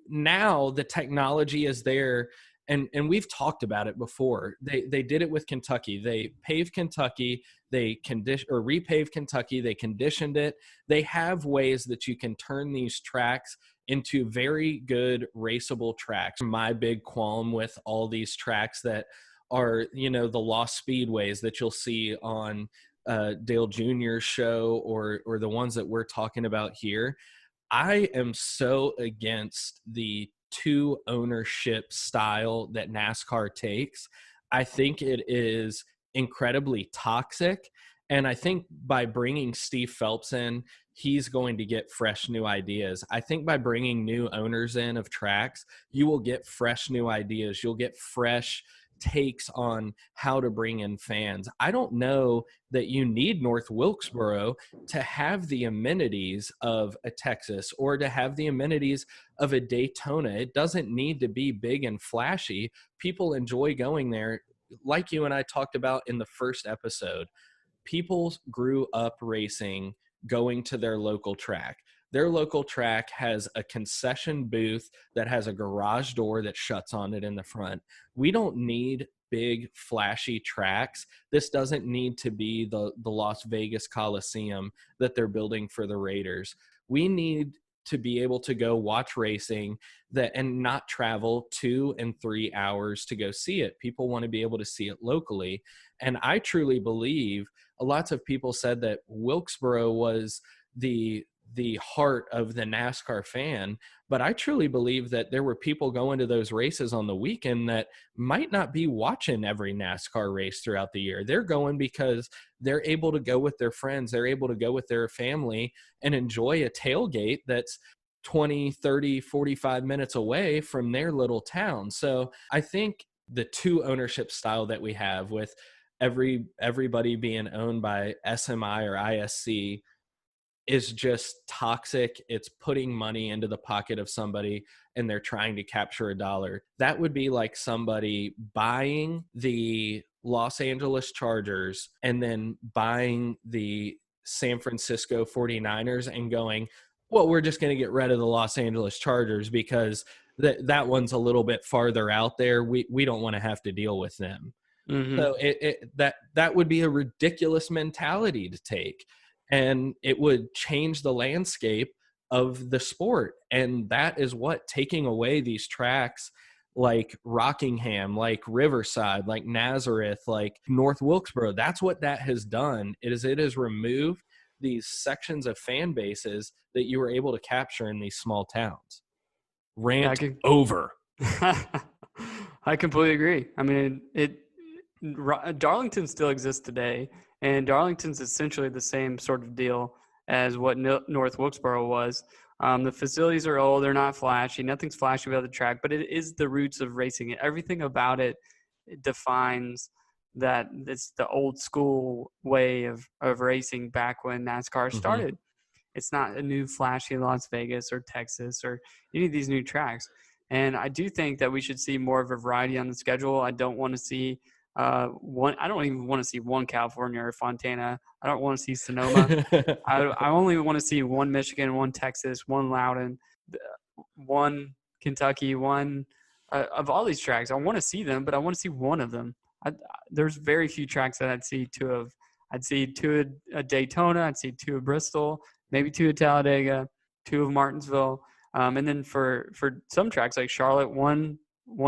S2: now the technology is there, and we've talked about it before. They did it with Kentucky. They paved Kentucky, they repaved Kentucky, they conditioned it. They have ways that you can turn these tracks into very good raceable tracks. My big qualm with all these tracks that are, the lost speedways that you'll see on Dale Jr.'s show or the ones that we're talking about here. I am so against the two ownership style that NASCAR takes. I think it is incredibly toxic. And I think by bringing Steve Phelps in, he's going to get fresh new ideas. I think by bringing new owners in of tracks, you will get fresh new ideas. You'll get fresh takes on how to bring in fans. I don't know that you need North Wilkesboro to have the amenities of a Texas or to have the amenities of a Daytona. It doesn't need to be big and flashy. People enjoy going there. Like you and I talked about in the first episode, people grew up racing going to their local track. Their local track has a concession booth that has a garage door that shuts on it in the front. We don't need big, flashy tracks. This doesn't need to be the Las Vegas Coliseum that they're building for the Raiders. We need to be able to go watch racing and not travel 2 and 3 hours to go see it. People want to be able to see it locally. And I truly believe lots of people said that Wilkesboro was the heart of the NASCAR fan, but I truly believe that there were people going to those races on the weekend that might not be watching every NASCAR race throughout the year. They're going because they're able to go with their friends. They're able to go with their family and enjoy a tailgate that's 20, 30, 45 minutes away from their little town. So I think the two ownership style that we have with everybody being owned by SMI or ISC is just toxic. It's putting money into the pocket of somebody and they're trying to capture a dollar. That would be like somebody buying the Los Angeles Chargers and then buying the San Francisco 49ers and going, well, we're just going to get rid of the Los Angeles Chargers because that one's a little bit farther out there. We don't want to have to deal with them. Mm-hmm. So that would be a ridiculous mentality to take. And it would change the landscape of the sport. And that is what taking away these tracks like Rockingham, like Riverside, like Nazareth, like North Wilkesboro, that's what that has done. It has removed these sections of fan bases that you were able to capture in these small towns. Rant over.
S1: I completely agree. I mean, Darlington still exists today, and Darlington's essentially the same sort of deal as what North Wilkesboro was. The facilities are old; they're not flashy. Nothing's flashy about the track, but it is the roots of racing. Everything about it defines that it's the old school way of racing back when NASCAR started. It's not a new flashy Las Vegas or Texas or any of these new tracks. And I do think that we should see more of a variety on the schedule. I don't want to see one. I don't even want to see one California or Fontana. I don't want to see Sonoma. I only want to see one Michigan, one Texas, one Loudon, one Kentucky, one of all these tracks. I want to see them, but I want to see one of them. There's very few tracks that I'd see two of. I'd see two at Daytona. I'd see two at Bristol, maybe two at Talladega, two of Martinsville. And then for some tracks like Charlotte, one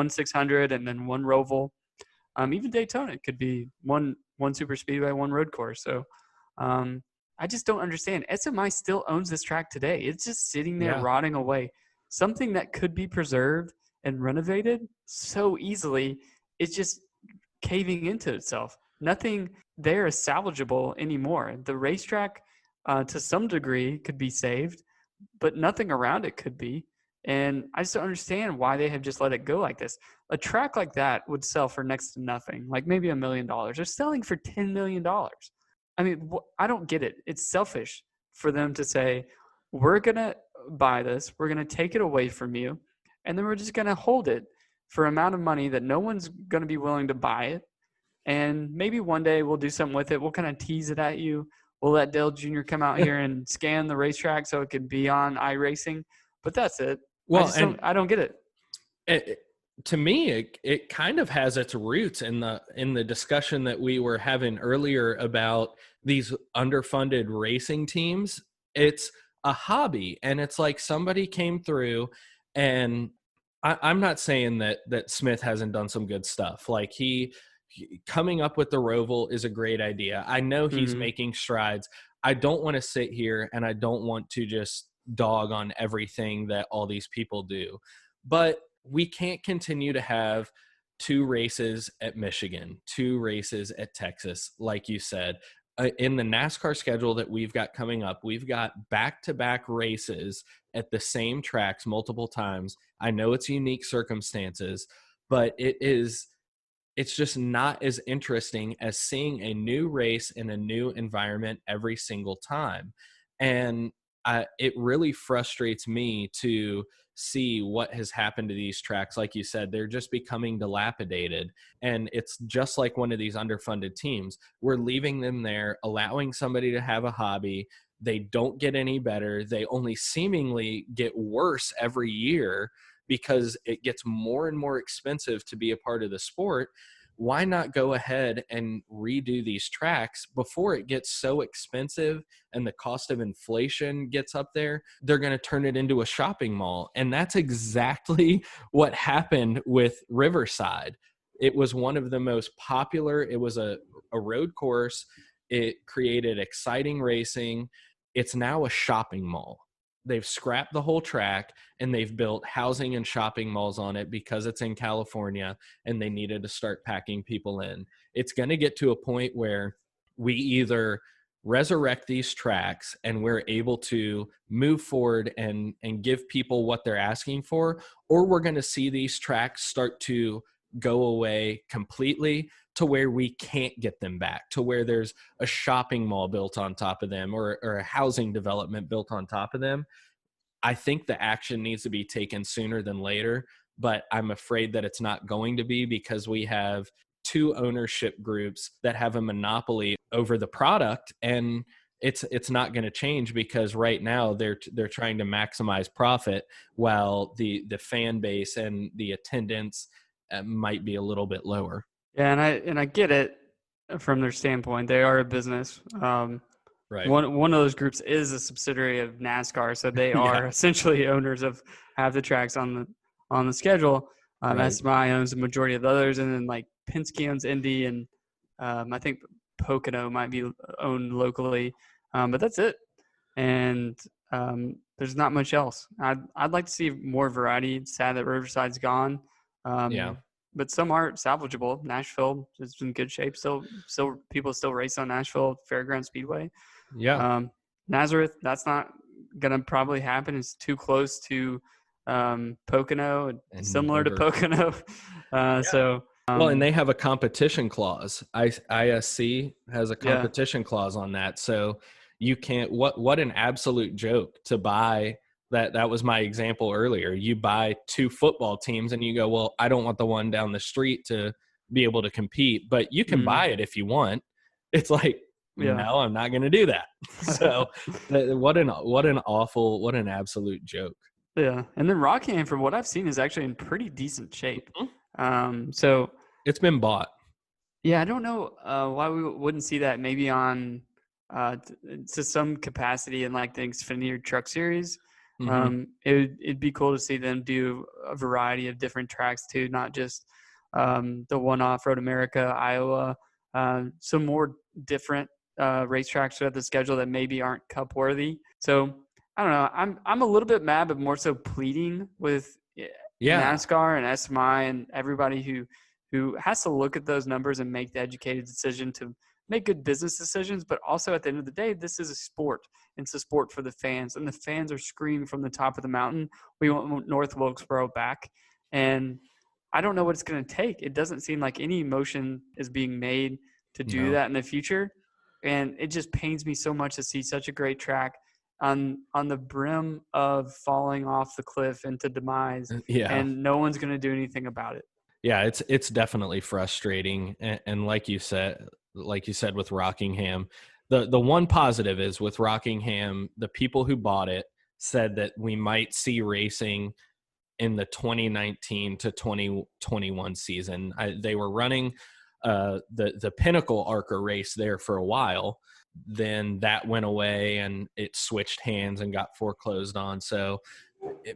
S1: 600 and then one Roval. Even Daytona could be one super speedway, one road course. So I just don't understand. SMI still owns this track today. It's just sitting there rotting away. Something that could be preserved and renovated so easily, it's just caving into itself. Nothing there is salvageable anymore. The racetrack, to some degree, could be saved, but nothing around it could be. And I just don't understand why they have just let it go like this. A track like that would sell for next to nothing, like maybe $1 million. They're selling for $10 million. I mean, I don't get it. It's selfish for them to say, we're going to buy this, we're going to take it away from you, and then we're just going to hold it for an amount of money that no one's going to be willing to buy it. And maybe one day we'll do something with it. We'll kind of tease it at you. We'll let Dale Jr. come out here and scan the racetrack so it can be on iRacing. But that's it. Well, I don't get it.
S2: To me, it kind of has its roots in the discussion that we were having earlier about these underfunded racing teams. It's a hobby, and it's like somebody came through, and I'm not saying that Smith hasn't done some good stuff. Like he coming up with the Roval is a great idea. I know he's making strides. I don't want to sit here and I don't want to just dog on everything that all these people do, but we can't continue to have 2 races at Michigan, 2 races at Texas. Like you said, in the NASCAR schedule that we've got coming up, we've got back-to-back races at the same tracks multiple times. I know it's unique circumstances, but it's just not as interesting as seeing a new race in a new environment every single time. And it really frustrates me to see what has happened to these tracks. Like you said, they're just becoming dilapidated. And it's just like one of these underfunded teams. We're leaving them there, allowing somebody to have a hobby. They don't get any better. They only seemingly get worse every year because it gets more and more expensive to be a part of the sport. Why not go ahead and redo these tracks before it gets so expensive and the cost of inflation gets up there? They're going to turn it into a shopping mall. And that's exactly what happened with Riverside. It was one of the most popular. It was a road course. It created exciting racing. It's now a shopping mall. They've scrapped the whole track and they've built housing and shopping malls on it because it's in California and they needed to start packing people in. It's going to get to a point where we either resurrect these tracks and we're able to move forward and give people what they're asking for, or we're going to see these tracks start to go away completely to where we can't get them back, to where there's a shopping mall built on top of them or a housing development built on top of them. I think the action needs to be taken sooner than later, but I'm afraid that it's not going to be because we have 2 ownership groups that have a monopoly over the product, and it's not going to change because right now they're trying to maximize profit while the fan base and the attendance might be a little bit lower.
S1: Yeah, and I get it from their standpoint. They are a business.
S2: Right.
S1: One of those groups is a subsidiary of NASCAR, so they are essentially owners of half the tracks on the schedule.
S2: Right.
S1: SMI owns the majority of the others, and then like Penske owns Indy, and I think Pocono might be owned locally, but that's it. And there's not much else. I'd like to see more variety. It's sad that Riverside's gone.
S2: Yeah.
S1: But some are salvageable. Nashville is in good shape. Still people still race on Nashville Fairground Speedway.
S2: Yeah.
S1: Nazareth, that's not gonna probably happen. It's too close to Pocono,
S2: And
S1: similar to
S2: never-
S1: Pocono. So
S2: well, and they have a competition clause. ISC has a
S1: Yeah.
S2: competition clause on that. So you can't, what an absolute joke to buy that. That was my example earlier. You buy 2 football teams and you go, well, I don't want the one down the street to be able to compete, but you can buy it if you want. It's like,
S1: Yeah.
S2: no, I'm not going to do that. So what an absolute joke.
S1: Yeah, and then Rockham, from what I've seen, is actually in pretty decent shape. So
S2: It's been bought.
S1: yeah, I don't know why we wouldn't see that maybe on to some capacity in like the Xfinity Truck Series. It'd be cool to see them do a variety of different tracks too, not just the one off-road America, Iowa. Some more different racetracks throughout the schedule that maybe aren't cup worthy. So I don't know. I'm a little bit mad, but more so pleading with NASCAR and SMI and everybody who has to look at those numbers and make the educated decision to make good business decisions. But also at the end of the day, this is a sport. It's a sport for the fans, and the fans are screaming from the top of the mountain, we want North Wilkesboro back. And I don't know what it's going to take. It doesn't seem like any motion is being made to do that in the future. And it just pains me so much to see such a great track on the brim of falling off the cliff into demise. And no one's going to do anything about it.
S2: Yeah, it's definitely frustrating. And like you said with Rockingham, the one positive is with Rockingham, the people who bought it said that we might see racing in the 2019 to 2021 season. They were running the Pinnacle ARCA race there for a while. Then that went away and it switched hands and got foreclosed on. So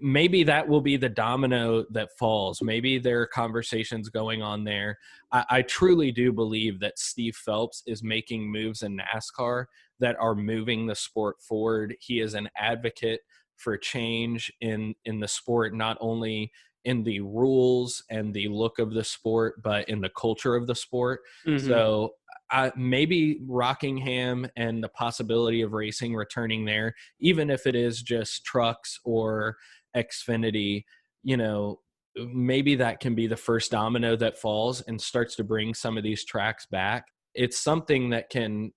S2: maybe that will be the domino that falls. Maybe there are conversations going on there. I truly do believe that Steve Phelps is making moves in NASCAR that are moving the sport forward. He is an advocate for change in the sport, not only in the rules and the look of the sport, but in the culture of the sport. So maybe Rockingham and the possibility of racing returning there, even if it is just trucks or Xfinity, maybe that can be the first domino that falls and starts to bring some of these tracks back. It's something that can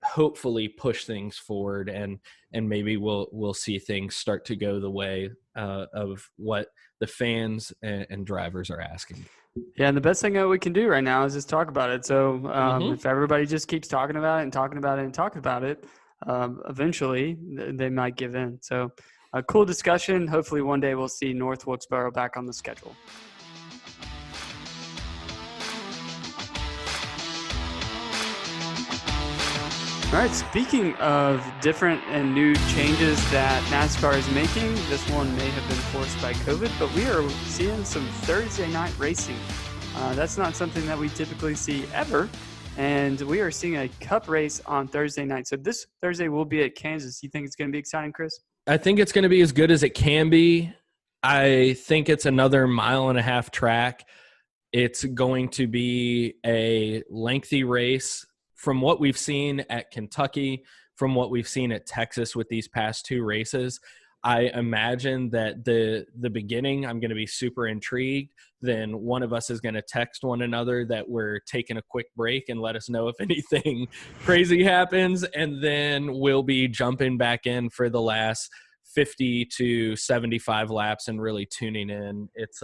S2: hopefully push things forward, and maybe we'll see things start to go the way of what the fans and drivers are asking.
S1: Yeah, and the best thing that we can do right now is just talk about it. So if everybody just keeps talking about it and talking about it and talking about it, eventually they might give in. So a cool discussion. Hopefully one day we'll see North Wilkesboro back on the schedule. All right, speaking of different and new changes that NASCAR is making, this one may have been forced by COVID, but we are seeing some Thursday night racing. That's not something that we typically see ever, and we are seeing a cup race on Thursday night. So this Thursday will be at Kansas. You think it's going to be exciting, Chris?
S2: I think it's going to be as good as it can be. I think it's another 1.5 mile track. It's going to be a lengthy race. From what we've seen at Kentucky, from what we've seen at Texas with these past 2 races, I imagine that the beginning, I'm going to be super intrigued. Then one of us is going to text one another that we're taking a quick break and let us know if anything crazy happens. And then we'll be jumping back in for the last 50 to 75 laps and really tuning in. It's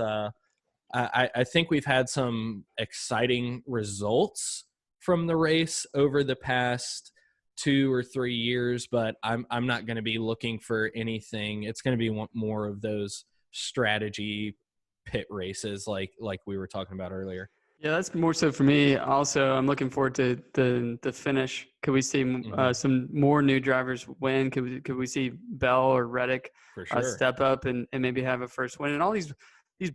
S2: I think we've had some exciting results from the race over the past 2 or 3 years, but I'm not going to be looking for anything. It's going to be more of those strategy pit races like we were talking about earlier.
S1: Yeah, that's more so for me. Also, I'm looking forward to the finish. Could we see some more new drivers win? Could we see Bell or Reddick step up and maybe have a first win? And all these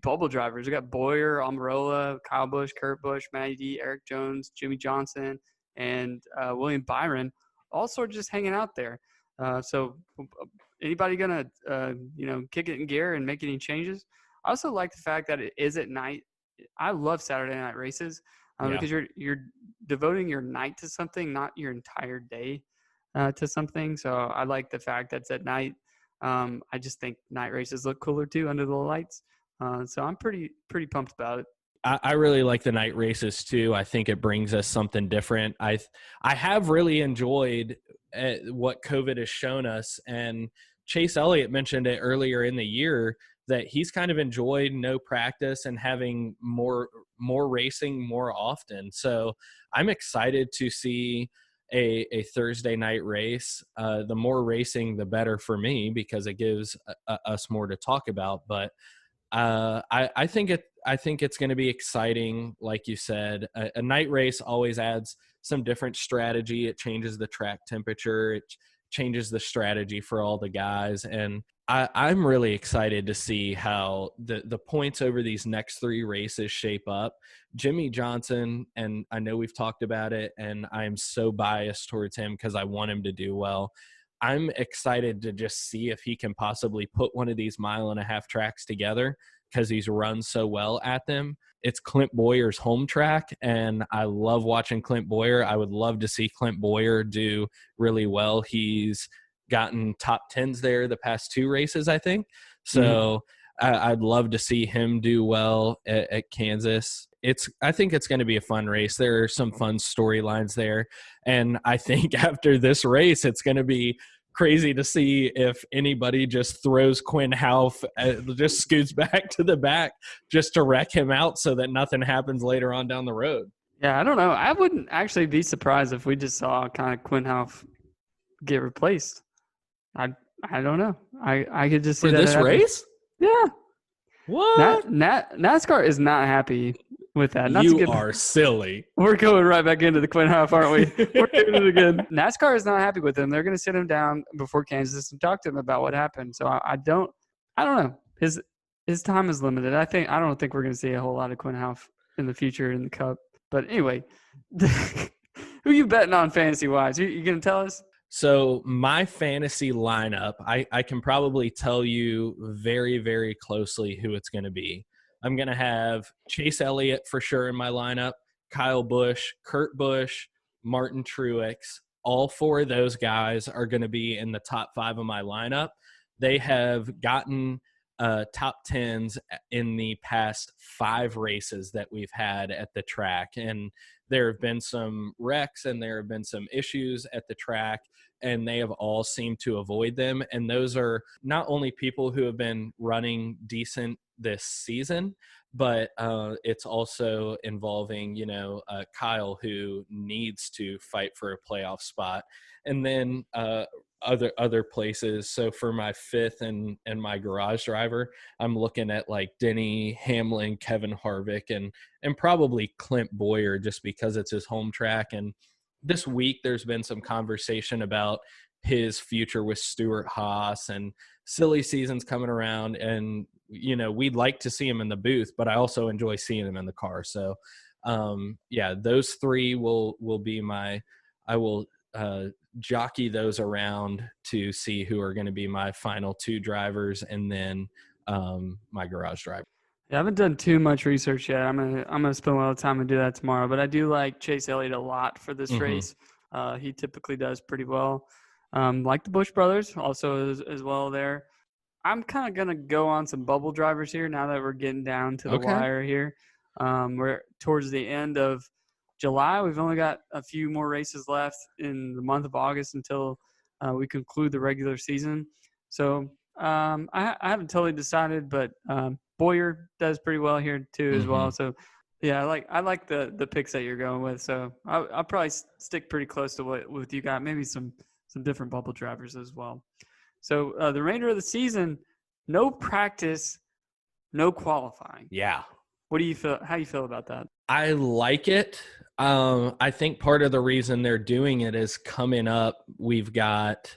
S1: bubble drivers. We got Boyer, Almirola, Kyle Busch, Kurt Busch, Matty D, Eric Jones, Jimmy Johnson, and William Byron, all sort of just hanging out there. So anybody gonna kick it in gear and make any changes? I also like the fact that it is at night. I love Saturday night races because you're devoting your night to something, not your entire day to something. So I like the fact that it's at night. I just think night races look cooler too under the lights. So I'm pretty pumped about it.
S2: I really like the night races too. I think it brings us something different. I have really enjoyed what COVID has shown us, and Chase Elliott mentioned it earlier in the year that he's kind of enjoyed no practice and having more racing more often. So I'm excited to see a Thursday night race. The more racing, the better for me, because it gives us more to talk about. But I think it's going to be exciting. Like you said, a night race always adds some different strategy. It changes the track temperature. It changes the strategy for all the guys. And I'm really excited to see how the points over these next 3 races shape up. Jimmy Johnson, and I know we've talked about it, and I'm so biased towards him because I want him to do well. I'm excited to just see if he can possibly put one of these 1.5-mile tracks together, because he's run so well at them. It's Clint Boyer's home track, and I love watching Clint Boyer. I would love to see Clint Boyer do really well. He's gotten top 10s there the past 2 races, I think. So I'd love to see him do well at Kansas. I think it's going to be a fun race. There are some fun storylines there. And I think after this race, it's going to be crazy to see if anybody just throws Quinn Houff, just scoots back to the back just to wreck him out so that nothing happens later on down the road.
S1: Yeah, I don't know. I wouldn't actually be surprised if we just saw kind of Quinn Houff get replaced. I don't know. I could just see
S2: for
S1: that
S2: this
S1: happen.
S2: Race.
S1: Yeah.
S2: What?
S1: NASCAR is not happy with that.
S2: You are silly.
S1: We're going right back into the Quinn Houff, aren't we? We're doing it again. NASCAR is not happy with him. They're going to sit him down before Kansas and talk to him about what happened. So I don't know. His time is limited. I don't think we're going to see a whole lot of Quinn Houff in the future in the Cup. But anyway, who you betting on fantasy wise? You going to tell us?
S2: So my fantasy lineup, I can probably tell you very, very closely who it's going to be. I'm going to have Chase Elliott for sure in my lineup, Kyle Busch, Kurt Busch, Martin Truex. All 4 of those guys are going to be in the top 5 of my lineup. They have gotten top 10s in the past 5 races that we've had at the track. And there have been some wrecks and there have been some issues at the track, and they have all seemed to avoid them. And those are not only people who have been running decent this season, but it's also involving, Kyle, who needs to fight for a playoff spot. And then other places. So for my 5th and my garage driver, I'm looking at like Denny Hamlin, Kevin Harvick, and probably Clint Boyer, just because it's his home track. And this week there's been some conversation about his future with Stewart Haas, and silly season's coming around, and we'd like to see him in the booth, but I also enjoy seeing him in the car. So those 3 will be I will jockey those around to see who are going to be my final 2 drivers, and then my garage driver.
S1: Yeah, I haven't done too much research yet. I'm gonna spend a lot of time and do that tomorrow. But I do like Chase Elliott a lot for this race. He typically does pretty well. Like the Busch brothers, also as well there. I'm kind of gonna go on some bubble drivers here now that we're getting down to the wire here. We're towards the end of July. We've only got a few more races left in the month of August until we conclude the regular season. So I haven't totally decided, but Boyer does pretty well here too as well. So yeah, I like the picks that you're going with. So I'll probably stick pretty close to what you got. Maybe some different bubble drivers as well. So the remainder of the season, no practice, no qualifying.
S2: Yeah.
S1: What do you feel? How do you feel about that?
S2: I like it. I think part of the reason they're doing it is coming up, we've got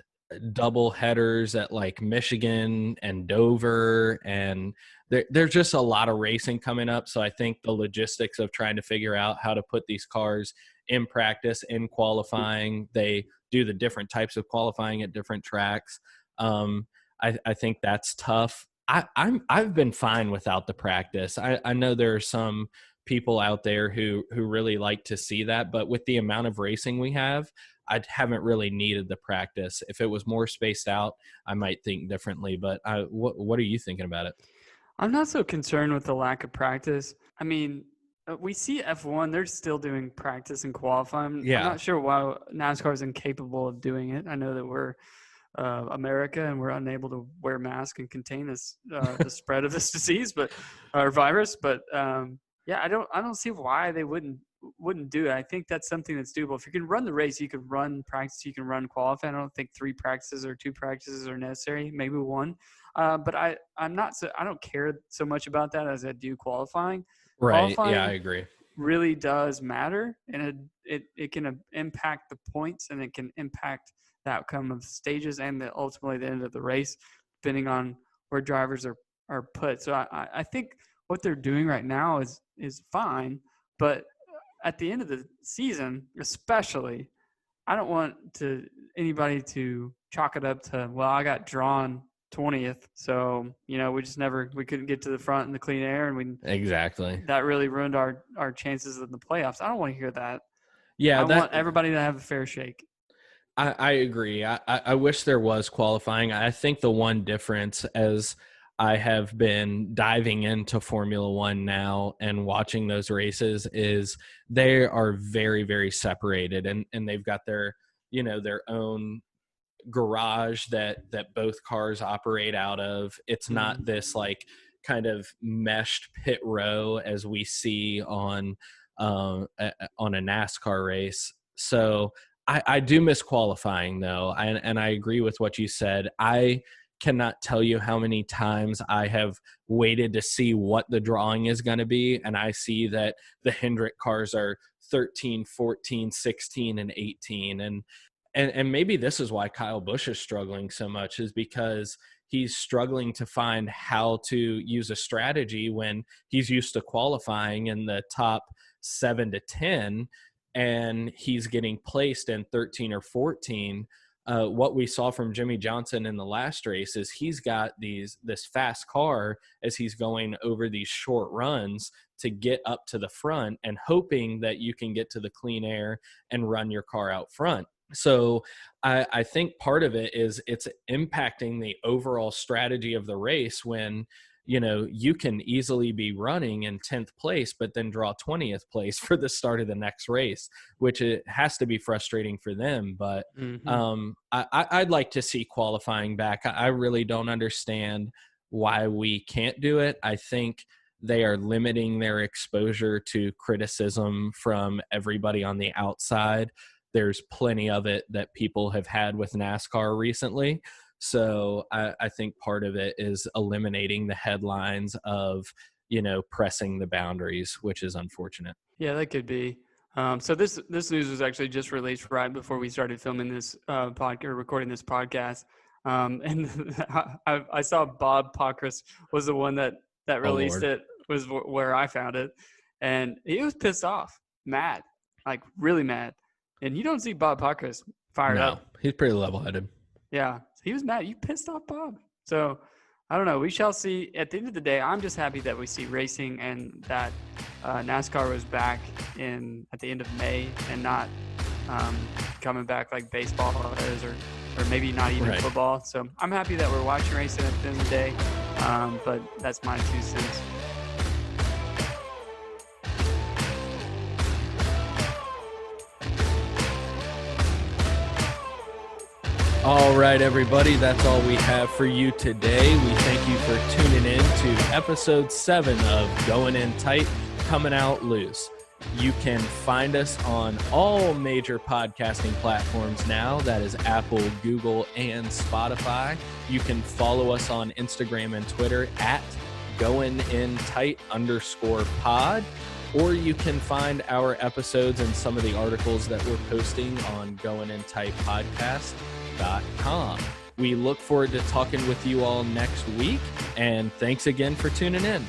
S2: double headers at like Michigan and Dover, and there's just a lot of racing coming up. So I think the logistics of trying to figure out how to put these cars in practice, in qualifying, they do the different types of qualifying at different tracks. I think that's tough. I've been fine without the practice. I know there are some people out there who really like to see that, but with the amount of racing we have, I haven't really needed the practice. If it was more spaced out, I might think differently. But what are you thinking about it?
S1: I'm not so concerned with the lack of practice. I mean, we see F1, they're still doing practice and qualifying.
S2: Yeah.
S1: I'm not sure why NASCAR is incapable of doing it. I know that we're America and we're unable to wear masks and contain this the spread of this disease, or virus. But yeah, I don't see why they wouldn't do it. I think that's something that's doable. If you can run the race, you can run practice, you can run qualifying. I don't think 3 practices or 2 practices are necessary. Maybe 1. But I don't care so much about that as I do qualifying.
S2: Right.
S1: Qualifying
S2: Yeah, I agree.
S1: really does matter, and it can impact the points, and it can impact the outcome of stages and ultimately the end of the race, depending on where drivers are put. So I think what they're doing right now is fine, but at the end of the season, especially, I don't want anybody to chalk it up to, well, I got drawn 20th, so we couldn't get to the front in the clean air, and
S2: exactly
S1: that really ruined our chances in the playoffs. I don't want to hear that.
S2: Yeah,
S1: I want everybody to have a fair shake.
S2: I agree. I wish there was qualifying. I think the one difference, as I have been diving into Formula One now and watching those races, is they are very, very separated, and they've got their own garage that both cars operate out of. It's not this like kind of meshed pit row as we see on a NASCAR race. So I do miss qualifying though, and I agree with what you said. I cannot tell you how many times I have waited to see what the drawing is going to be, and I see that the Hendrick cars are 13, 14, 16, and 18, and maybe this is why Kyle Busch is struggling so much, is because he's struggling to find how to use a strategy when he's used to qualifying in the top 7 to 10, and he's getting placed in 13 or 14. What we saw from Jimmy Johnson in the last race is he's got this fast car as he's going over these short runs to get up to the front and hoping that you can get to the clean air and run your car out front. So I think part of it is it's impacting the overall strategy of the race when, you can easily be running in 10th place, but then draw 20th place for the start of the next race, which it has to be frustrating for them. But I'd like to see qualifying back. I really don't understand why we can't do it. I think they are limiting their exposure to criticism from everybody on the outside. There's plenty of it that people have had with NASCAR recently. So I think part of it is eliminating the headlines of, pressing the boundaries, which is unfortunate.
S1: Yeah, that could be. So this news was actually just released right before we started filming this recording this podcast. And I saw Bob Pockrass was the one that released it, was where I found it. And he was pissed off, mad, like really mad. And you don't see Bob Pockrass fired up.
S2: No, he's pretty level-headed.
S1: Yeah, he was mad. You pissed off Bob. So, I don't know. We shall see. At the end of the day, I'm just happy that we see racing and that NASCAR was back at the end of May and not coming back like baseball is or maybe not even football. So, I'm happy that we're watching racing at the end of the day. But that's my 2 cents.
S2: All right, everybody, that's all we have for you today. We thank you for tuning in to episode 7 of Going In Tight, Coming Out Loose. You can find us on all major podcasting platforms now. That is Apple, Google, and Spotify. You can follow us on Instagram and Twitter at goingintight_pod. Or you can find our episodes and some of the articles that we're posting on goingintightpodcast.com. We look forward to talking with you all next week, and thanks again for tuning in.